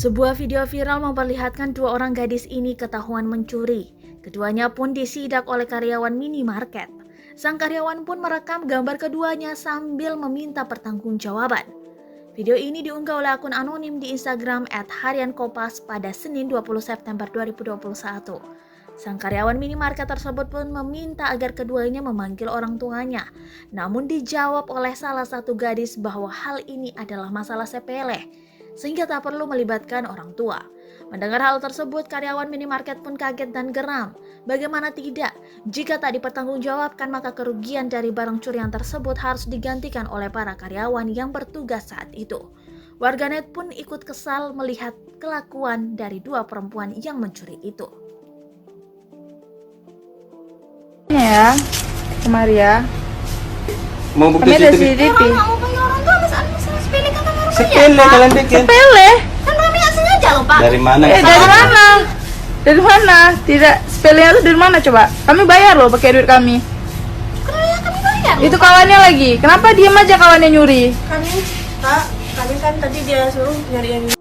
Sebuah video viral memperlihatkan dua orang gadis ini ketahuan mencuri. Keduanya pun disidak oleh karyawan minimarket. Sang karyawan pun merekam gambar keduanya sambil meminta pertanggungjawaban. Video ini diunggah oleh akun anonim di Instagram @hariankopas pada Senin 20 September 2021. Sang karyawan minimarket tersebut pun meminta agar keduanya memanggil orang tuanya. Namun dijawab oleh salah satu gadis bahwa hal ini adalah masalah sepele, sehingga tak perlu melibatkan orang tua. Mendengar hal tersebut, karyawan minimarket pun kaget dan geram. Bagaimana tidak? Jika tak dipertanggungjawabkan, maka kerugian dari barang curian tersebut harus digantikan oleh para karyawan yang bertugas saat itu. Warganet pun ikut kesal melihat kelakuan dari dua perempuan yang mencuri itu. Ya, kemari ya. Mau bukti Kami ada CCTV? CCTV. Mau punya orang tua masalah sepele kan harus Sepele kalian bikin. Sepele. kan kami nggak sengaja loh Pak. Dari mana? Dari mana? Dari mana? Tidak sepele itu dari mana coba? Kami bayar loh pakai duit kami. Kenapa kami bayar? Itu kawannya lagi. Kenapa diam aja kawannya nyuri? Kami, Kak, kami kan tadi dia suruh nyari yang ini